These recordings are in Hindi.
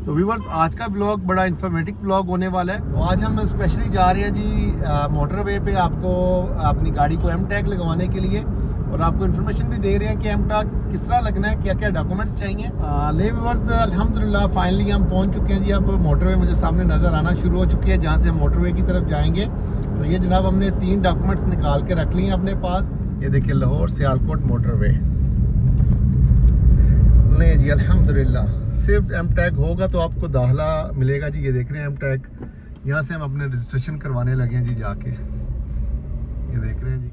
तो व्यूवर्स, आज का ब्लॉग बड़ा इन्फॉर्मेटिव ब्लॉग होने वाला है। तो आज हम स्पेशली जा रहे हैं जी मोटरवे पे आपको अपनी गाड़ी को एम टैग लगवाने के लिए, और आपको इन्फॉर्मेशन भी दे रहे हैं कि एम टैग किस तरह लगना है, क्या क्या डॉक्यूमेंट्स चाहिए। ले व्यूवर्स, अल्हम्दुलिल्लाह फाइनली हम पहुंच चुके हैं जी। अब मोटरवे मुझे सामने नज़र आना शुरू हो चुकी है, जहाँ से हम मोटरवे की तरफ जाएंगे। तो ये जनाब हमने 3 डॉक्यूमेंट्स निकाल के रख लिए हैं अपने पास। ये देखिए, लाहौर सियालकोट मोटरवे। नहीं जी, अल्हम्दुलिल्लाह सिर्फ एम टैग होगा तो आपको दाखला मिलेगा जी। ये देख रहे हैं एम टैग, यहाँ से हम अपने रजिस्ट्रेशन करवाने लगे हैं जी जाके। ये देख रहे हैं जी।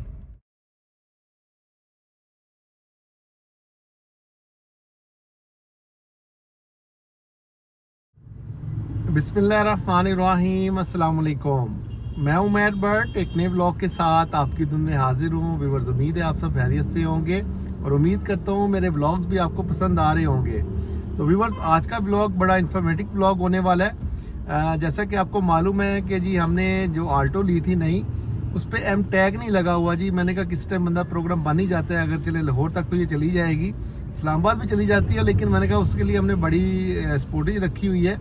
बिस्मिल्लाहिर्रहमानिर्रहीम, अस्सलाम वालेकुम। मैं उमैर बट एक नए व्लॉग के साथ आपकी दुन में हाजिर हूँ। व्यूअर्स, उम्मीद है आप सब खैरियत से होंगे और उम्मीद करता हूँ मेरे व्लॉग्स भी आपको पसंद आ रहे होंगे। तो व्यूअर्स, आज का व्लॉग बड़ा इन्फॉर्मेटिव व्लॉग होने वाला है। जैसा कि आपको मालूम है कि जी हमने जो आल्टो ली थी नई, उस पर एम टैग नहीं लगा हुआ जी। मैंने कहा किस टाइम बंदा प्रोग्राम बन ही जाता है, अगर चले लाहौर तक तो ये चली जाएगी, इस्लामाबाद भी चली जाती है, लेकिन मैंने कहा उसके लिए हमने बड़ी स्पोर्टेज रखी हुई है।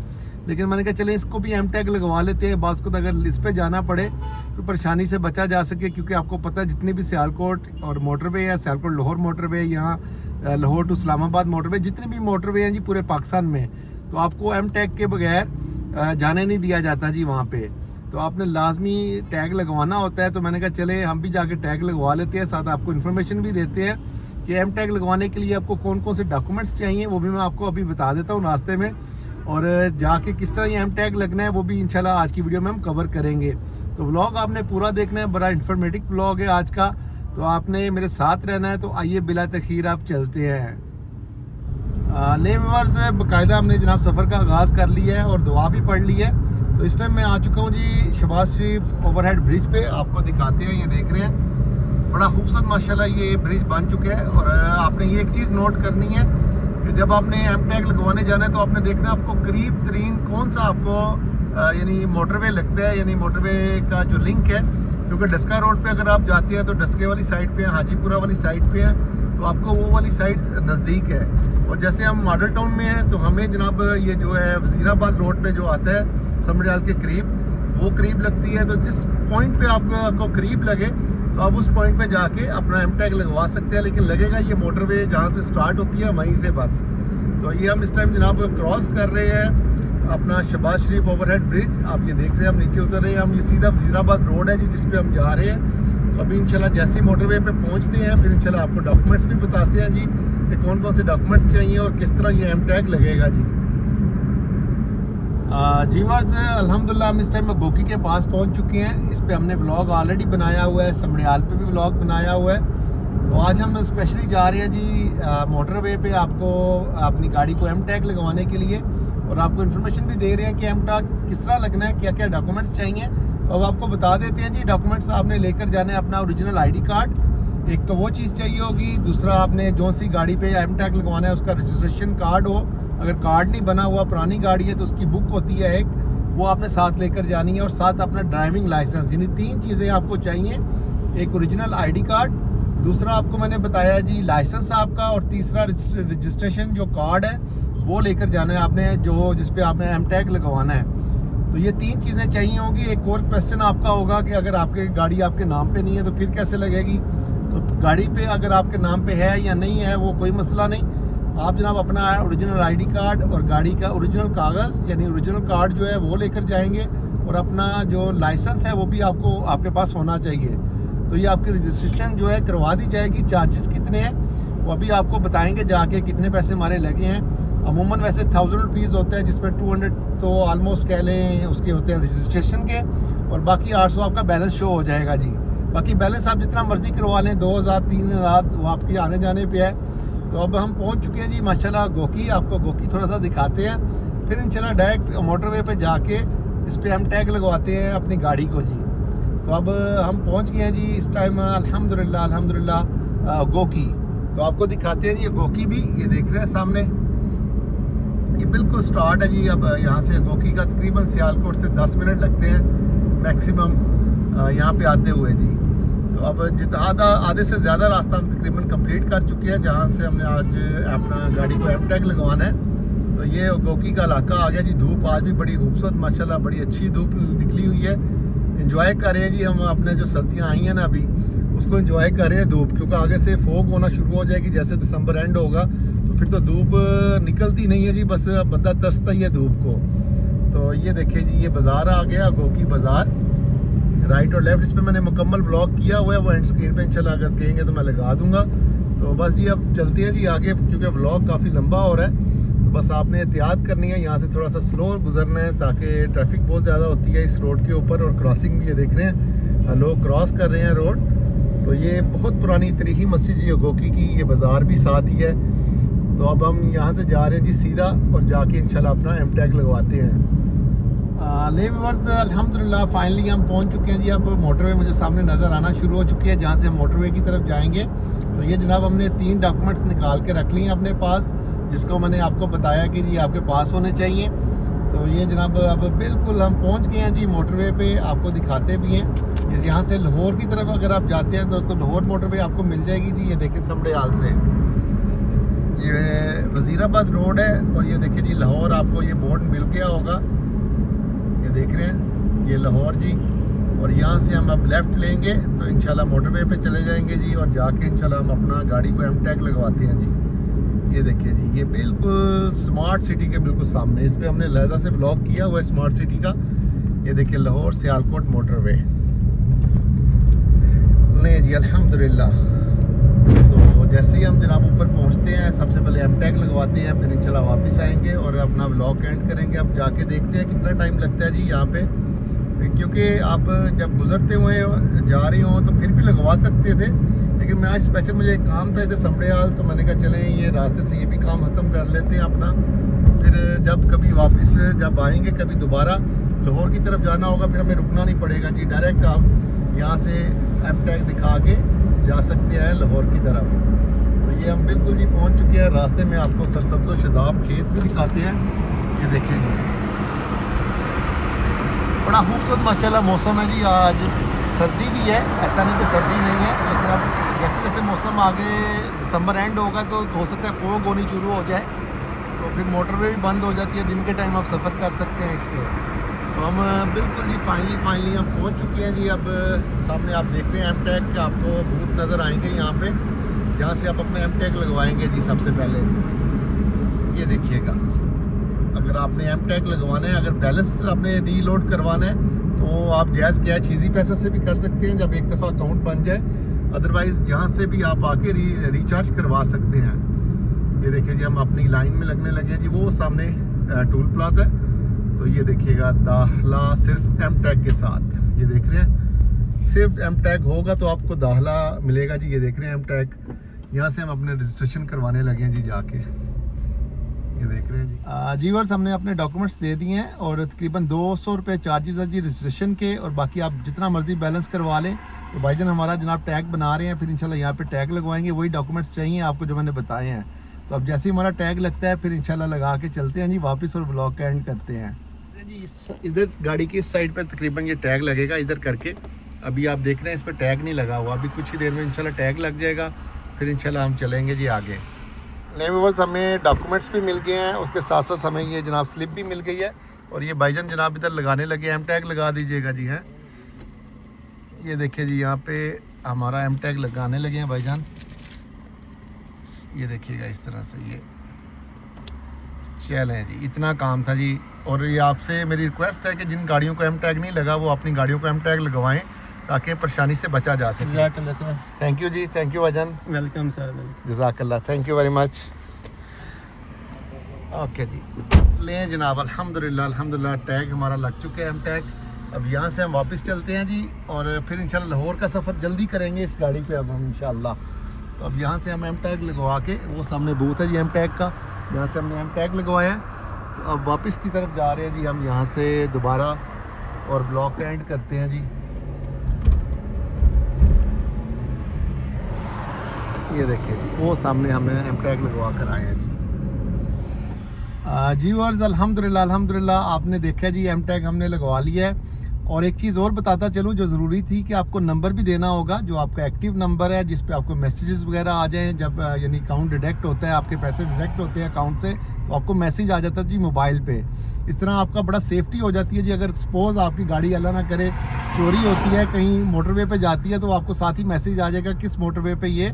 लेकिन मैंने कहा चले इसको भी एम टैग लगवा लेते हैं, बास को अगर इस पे जाना पड़े तो परेशानी से बचा जा सके। क्योंकि आपको पता है जितनी भी सियालकोट और मोटरवे है, सियालकोट लाहौर मोटरवे, यहाँ लाहौर टू इस्लामाबाद मोटरवे, जितने भी मोटरवे हैं जी पूरे पाकिस्तान में, तो आपको एम टैग के बगैर जाने नहीं दिया जाता जी वहाँ पे। तो आपने लाजमी टैग लगवाना होता है। तो मैंने कहा चले हम भी जाके टैग लगवा लेते हैं, साथ आपको इन्फॉर्मेशन भी देते हैं कि एम टैग लगवाने के लिए आपको कौन कौन से डॉक्यूमेंट्स चाहिए, वो भी मैं आपको अभी बता देता हूँ रास्ते में। और जाके किस तरह ये एम टैग लगना है वो भी इंशाल्लाह आज की वीडियो में हम कवर करेंगे। तो व्लॉग आपने पूरा देखना है, बड़ा इन्फॉर्मेटिव व्लॉग है आज का, तो आपने मेरे साथ रहना है। तो आइए बिला तखीर आप चलते हैं। ले व्यूअर्स, बाकायदा हमने जनाब सफ़र का आगाज़ कर लिया है और दुआ भी पढ़ ली है। तो इस टाइम मैं आ चुका हूँ जी शहबाज शरीफ ओवरहेड ब्रिज पे। आपको दिखाते हैं, ये देख रहे हैं बड़ा खूबसूरत माशाल्लाह ये ब्रिज बन चुका है। और आपने ये एक चीज़ नोट करनी है कि जब आपने एम टैग लगवाने जाना है तो आपने देखना आपको करीब तरीन कौन सा आपको यानी मोटरवे लगता है, यानी मोटरवे का जो लिंक है। क्योंकि डस्का रोड पे अगर आप जाते हैं तो डस्के वाली साइड पे, हाजीपुरा वाली साइड पे है, तो आपको वो वाली साइड नज़दीक है। और जैसे हम मॉडल टाउन में हैं तो हमें जनाब ये जो है वज़ीराबाद रोड पे जो आता है समरजाल के करीब, वो करीब लगती है। तो जिस पॉइंट पे आपको करीब लगे तो आप उस पॉइंट पे जाके अपना एम टैग लगवा सकते हैं। लेकिन लगेगा ये मोटरवे जहाँ से स्टार्ट होती है वहीं से बस। तो ये हम इस टाइम जनाब क्रॉस कर रहे हैं अपना शहबाज शरीफ ओवरहेड ब्रिज। आप ये देख रहे हैं, हम नीचे उतर रहे हैं, हम ये सीधा वज़ीराबाद रोड है जी जिस पे हम जा रहे हैं। तो अभी इंशाल्लाह जैसे मोटरवे पे पहुंचते हैं फिर इंशाल्लाह आपको डॉक्यूमेंट्स भी बताते हैं जी कि कौन कौन से डॉक्यूमेंट्स चाहिए और किस तरह ये एम टैग लगेगा जी। जी वर्स, अल्हम्दुलिल्लाह हम इस टाइम में गोकी के पास पहुंच चुके हैं। इस पे हमने व्लॉग ऑलरेडी बनाया हुआ है, समरियाल पे भी व्लॉग बनाया हुआ है। तो आज हम स्पेशली जा रहे हैं जी मोटरवे पे आपको अपनी गाड़ी को एम टैग लगवाने के लिए, और आपको इन्फॉर्मेशन भी दे रहे हैं कि एम टैग किस तरह लगना है, क्या क्या डॉक्यूमेंट्स चाहिए। तो अब आपको बता देते हैं जी। डॉक्यूमेंट्स आपने लेकर जाना है अपना ओरिजिनल ID कार्ड, एक तो वो चीज़ चाहिए होगी। दूसरा, आपने जो सी गाड़ी पे एम टैग लगवाना है उसका रजिस्ट्रेशन कार्ड हो। अगर कार्ड नहीं बना हुआ, पुरानी गाड़ी है, तो उसकी बुक होती है एक, वो आपने साथ लेकर जानी है। और साथ अपना ड्राइविंग लाइसेंस, यानी 3 चीज़ें आपको चाहिए। एक ओरिजिनल ID कार्ड, दूसरा आपको मैंने बताया जी लाइसेंस आपका, और तीसरा रजिस्ट्रेशन जो कार्ड है वो लेकर जाना है आपने, जो जिस पे आपने एम टैग लगवाना है। तो ये 3 चीज़ें चाहिए होंगी। एक और क्वेश्चन आपका होगा कि अगर आपके गाड़ी आपके नाम पे नहीं है तो फिर कैसे लगेगी। तो गाड़ी पे अगर आपके नाम पे है या नहीं है वो कोई मसला नहीं, आप जनाब अपना ओरिजिनल ID कार्ड और गाड़ी का ओरिजिनल कागज़ यानी ओरिजिनल कार्ड जो है वो लेकर जाएंगे, और अपना जो लाइसेंस है वो भी आपको आपके पास होना चाहिए। तो ये आपकी रजिस्ट्रेशन जो है करवा दी जाएगी। चार्जेस कितने हैं वो अभी आपको बताएंगे जाके, कितने पैसे हमारे लगे हैं। अमूमन वैसे 1000 रुपीज़ होता है, जिसमें 200 तो ऑलमोस्ट कह लें उसके होते हैं रजिस्ट्रेशन के, और बाकी 800 आपका बैलेंस शो हो जाएगा जी। बाकी बैलेंस आप जितना मर्ज़ी करवा लें, 2000 3000 वो आपकी आने जाने पे है। तो अब हम पहुंच चुके हैं जी माशाल्लाह गोकी। आपको गोकी थोड़ा सा दिखाते हैं, फिर इंशाल्लाह डायरेक्ट मोटरवे पे जाके इस पे एम टैग लगवाते हैं अपनी गाड़ी को जी। तो अब हम पहुंच गए हैं जी इस टाइम अल्हम्दुलिल्लाह गोकी। तो आपको दिखाते हैं जी गोकी भी, ये देख रहे हैं सामने, ये बिल्कुल स्टार्ट है जी। अब यहाँ से गोकी का तकरीबन सियालकोट से 10 मिनट लगते हैं मैक्सिमम यहाँ पे आते हुए जी। तो अब आधे से ज़्यादा रास्ता हम तकरीबन कंप्लीट कर चुके हैं, जहाँ से हमने आज अपना गाड़ी को एम टैग लगवाना है। तो ये गोकी का इलाका आ गया जी। धूप आज भी बड़ी खूबसूरत माशाल्लाह, बड़ी अच्छी धूप निकली हुई है। एंजॉय कर रहे हैं जी हम अपने जो सर्दियाँ आई हैं ना अभी, उसको एंजॉय कर रहे हैं धूप, क्योंकि आगे से फोग होना शुरू हो जाएगी। जैसे दिसंबर एंड होगा तो फिर तो धूप निकलती नहीं है जी, बस बंदा तरसता ही है धूप को। तो ये देखिए जी, ये बाज़ार आ गया, गोकी बाज़ार। राइट और लेफ्ट इस पर मैंने मुकम्मल व्लॉग किया हुआ है, वो एंड स्क्रीन पे इंशाल्लाह अगर कहेंगे तो मैं लगा दूंगा। तो बस जी अब चलते हैं जी आगे, क्योंकि व्लॉग काफ़ी लंबा हो रहा है। तो बस आपने एहतियात करनी है, यहाँ से थोड़ा सा स्लो गुजरना है, ताकि ट्रैफिक बहुत ज़्यादा होती है इस रोड के ऊपर। और क्रॉसिंग भी ये देख रहे हैं, लोग क्रॉस कर रहे हैं रोड। तो ये बहुत पुरानी तरीही मस्जिद जी गोकी की, ये बाज़ार भी साथ ही है। तो अब हम यहाँ से जा रहे हैं जी सीधा, और जाके इंशाल्लाह अपना एम टैग लगवाते हैं। व्यूअर्स अल्हम्दुलिल्लाह फाइनली हम पहुँच चुके हैं जी। अब मोटरवे मुझे सामने नज़र आना शुरू हो चुकी है, जहाँ से हम मोटरवे की तरफ जाएंगे। तो ये जनाब हमने 3 डॉक्यूमेंट्स निकाल के रख लिए हैं अपने पास, जिसको मैंने आपको बताया कि जी आपके पास होने चाहिए। तो ये जनाब अब बिल्कुल हम पहुंच गए हैं जी मोटरवे पे, आपको दिखाते भी हैं। यहाँ से लाहौर की तरफ अगर आप जाते हैं तो लाहौर मोटरवे आपको मिल जाएगी जी। ये देखें समड़ियाल से ये वज़ीराबाद रोड है, और ये देखिए जी लाहौर, आपको ये बोर्ड मिल गया होगा, ये देख रहे हैं ये लाहौर जी। और यहाँ से हम अब लेफ़्ट लेंगे तो इंशाल्लाह मोटरवे पे चले जाएंगे जी, और जाके इंशाल्लाह हम अपना गाड़ी को एम टैग लगवाते हैं जी। ये देखिए जी, ये बिल्कुल स्मार्ट सिटी के बिल्कुल सामने, इस पे हमने लहदा से ब्लॉक किया हुआ है स्मार्ट सिटी का। ये देखिए लाहौर सियालकोट मोटरवे। नहीं जी अल्हम्दुलिल्लाह। तो जैसे ही हम जनाब ऊपर पहुंचते हैं, सबसे पहले एम टैग लगवाते हैं, फिर इंशाल्लाह वापस आएंगे और अपना व्लॉग एंड करेंगे। अब जाके देखते हैं कितना टाइम लगता है जी यहाँ पे, क्योंकि आप जब गुजरते हुए जा रहे हो तो फिर भी लगवा सकते थे, लेकिन मैं आज स्पेशल मुझे एक काम था इधर समड़ियाल, तो मैंने कहा चलें ये रास्ते से ये भी काम ख़त्म कर लेते हैं अपना। फिर जब कभी वापस जब आएंगे कभी दोबारा लाहौर की तरफ जाना होगा, फिर हमें रुकना नहीं पड़ेगा जी, डायरेक्ट आप यहाँ से एम टैग दिखा के जा सकते हैं लाहौर की तरफ। तो ये हम बिल्कुल जी पहुँच चुके हैं। रास्ते में आपको सरसब्ज़ व शदाब खेत भी दिखाते हैं। ये देखें जी, बड़ा खूबसूरत माशाल्लाह मौसम है जी। आज सर्दी भी है, ऐसा नहीं कि सर्दी नहीं है, लेकिन अब जैसे जैसे मौसम आगे दिसंबर एंड होगा तो हो सकता है फोग होनी शुरू हो जाए, तो फिर मोटरवे भी बंद हो जाती है, दिन के टाइम आप सफ़र कर सकते हैं इस पर। तो हम बिल्कुल जी फाइनली हम पहुंच चुके हैं जी। अब सामने आप देख रहे हैं एम टैग के आपको बूथ नज़र आएंगे यहाँ पे, जहाँ से आप अपने एम टैग लगवाएंगे जी। सबसे पहले ये देखिएगा, अगर आपने एम टैग लगवाना है, अगर बैलेंस आपने रीलोड करवाना है तो आप जैज़ कैश इजी पैसे से भी कर सकते हैं जब एक दफ़ा अकाउंट बन जाए। अदरवाइज़ यहाँ से भी आप आके रिचार्ज करवा सकते हैं। ये देखिए जी, हम अपनी लाइन में लगने लगे हैं जी, वो सामने टूल प्लाजा है। तो ये देखिएगा दाखला सिर्फ एम टैग के साथ, ये देख रहे हैं सिर्फ एम टैग होगा तो आपको दाखला मिलेगा जी। ये देख रहे हैं एम टैग, यहाँ से हम अपने रजिस्ट्रेशन करवाने लगे हैं जी जाके, ये देख रहे हैं जी। जीवर्स हमने अपने डॉक्यूमेंट्स दे दिए हैं, और तकरीबन 200 रुपये चार्जेस है जी रजिस्ट्रेशन के, और बाकी आप जितना मर्जी बैलेंस करवा लें। तो भाईजान हमारा जनाब टैग बना रहे हैं, फिर इंशाल्लाह यहाँ पे टैग लगवाएंगे। वही डॉक्यूमेंट्स चाहिए आपको जो मैंने बताए हैं। तो अब जैसे ही हमारा टैग लगता है फिर इंशाल्लाह लगा के चलते हैं जी वापस, और ब्लॉग का एंड करते हैं जी। इधर गाड़ी की इस साइड पर तकरीबन ये टैग लगेगा इधर करके। अभी आप देख रहे हैं इस पर टैग नहीं लगा हुआ, अभी कुछ ही देर में इंशाल्लाह टैग लग जाएगा, फिर इंशाल्लाह हम चलेंगे जी आगे। नहीं व्यूअर्स, हमें डॉक्यूमेंट्स भी मिल गए हैं, उसके साथ साथ हमें ये जनाब स्लिप भी मिल गई है, और ये भाईजान जनाब इधर लगाने लगे। एम टैग लगा दीजिएगा जी। हैं ये देखिए जी, यहाँ पे हमारा एम टैग लगाने लगे हैं भाईजान। ये देखिएगा इस तरह से, ये चलें जी, इतना काम था जी। और ये आपसे मेरी रिक्वेस्ट है कि जिन गाड़ियों को एम टैग नहीं लगा वो अपनी गाड़ियों को एम टैग लगवाएं, ताकि परेशानी से बचा जा सके। थैंक यू जी, थैंक यू भाईजान, वेलकम सर, जज़ाकल्लाह, thank you very much. Okay जी, लें जनाब, अल्हम्दुलिल्लाह टैग हमारा लग चुका है एम टैग। अब यहाँ से हम वापस चलते हैं जी, और फिर इंशाल्लाह लाहौर का सफ़र जल्दी करेंगे इस गाड़ी पे अब हम इंशाल्लाह। तो अब यहाँ से हम एम टैग लगवा के, वो सामने बूथ है जी एम टैग का, यहाँ से हमने एम टैग लगवाया है। तो अब वापस की तरफ जा रहे हैं जी हम यहाँ से दोबारा, और ब्लॉक का एंड करते हैं जी। ये देखिए जी, वो सामने हमने एम टैग लगवा कर आए हैं जी। जी वर्स अल्हम्दुलिल्लाह आपने देखा जी एम टैग हमने लगवा लिया है, और एक चीज़ और बताता चलूँ जो ज़रूरी थी कि आपको नंबर भी देना होगा, जो आपका एक्टिव नंबर है जिस पे आपको मैसेजेस वगैरह आ जाएं, जब यानी अकाउंट डिडक्ट होता है, आपके पैसे डिडक्ट होते हैं अकाउंट से, तो आपको मैसेज आ जाता है जी मोबाइल पे। इस तरह आपका बड़ा सेफ्टी हो जाती है जी। अगर सपोज़ आपकी गाड़ी अल्लाह ना करे चोरी होती है, कहीं मोटरवे पे जाती है, तो आपको साथ ही मैसेज आ जाएगा किस मोटरवे पे ये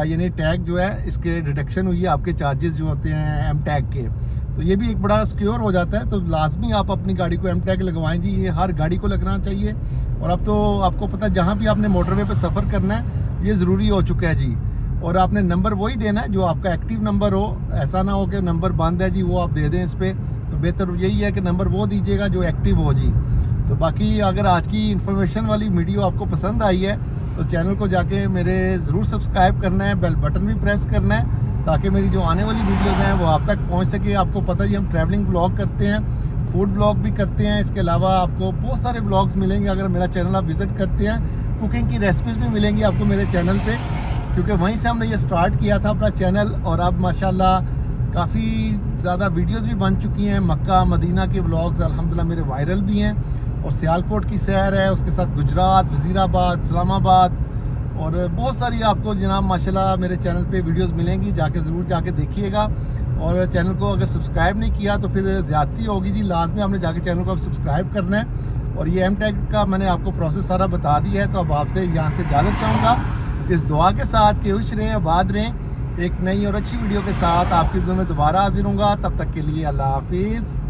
यानी टैग जो है इसके डिडक्शन हुई है, आपके चार्जेस जो होते हैं एम टैग के। तो ये भी एक बड़ा सिक्योर हो जाता है। तो लाजमी आप अपनी गाड़ी को एम टैग लगवाएं जी, ये हर गाड़ी को लगना चाहिए। और अब तो आपको पता है जहाँ भी आपने मोटरवे पे सफ़र करना है ये ज़रूरी हो चुका है जी। और आपने नंबर वही देना है जो आपका एक्टिव नंबर हो, ऐसा ना हो कि नंबर बंद है जी वो आप दे दें इस पर। तो बेहतर यही है कि नंबर वो दीजिएगा जो एक्टिव हो जी। तो बाकी अगर आज की इन्फॉर्मेशन वाली वीडियो आपको पसंद आई है तो चैनल को जाके मेरे ज़रूर सब्सक्राइब करना है, बेल बटन भी प्रेस करना है ताकि मेरी जो आने वाली वीडियोज़ हैं वो आप तक पहुंच सके। आपको पता ही हम ट्रैवलिंग ब्लॉग करते हैं, फूड ब्लॉग भी करते हैं, इसके अलावा आपको बहुत सारे ब्लॉग्स मिलेंगे अगर मेरा चैनल आप विज़िट करते हैं। कुकिंग की रेसिपीज़ भी मिलेंगी आपको मेरे चैनल पे, क्योंकि वहीं से हमने ये स्टार्ट किया था अपना चैनल। और अब माशाल्लाह काफ़ी ज़्यादा वीडियोस भी बन चुकी हैं। मक्का मदीना के व्लॉग्स अल्हम्दुलिल्लाह मेरे वायरल भी हैं, और सियालकोट की सैर है, उसके साथ गुजरात, वज़ीराबाद, इस्लामाबाद और बहुत सारी आपको जनाब माशाल्लाह मेरे चैनल पे वीडियोस मिलेंगी, जाके ज़रूर जाके देखिएगा। और चैनल को अगर सब्सक्राइब नहीं किया तो फिर ज़्यादती होगी जी, लाजमी आपने जाके चैनल को अब सब्सक्राइब करना है। और ये एम टैग का मैंने आपको प्रोसेस सारा बता दिया है। तो अब आपसे यहाँ से इजाज़त चाहूँगा इस दुआ के साथ कि खुश रहें, आबाद रहें। एक नई और अच्छी वीडियो के साथ आपकी दुआ में दोबारा हाजिर होऊंगा। तब तक के लिए अल्लाह हाफिज़।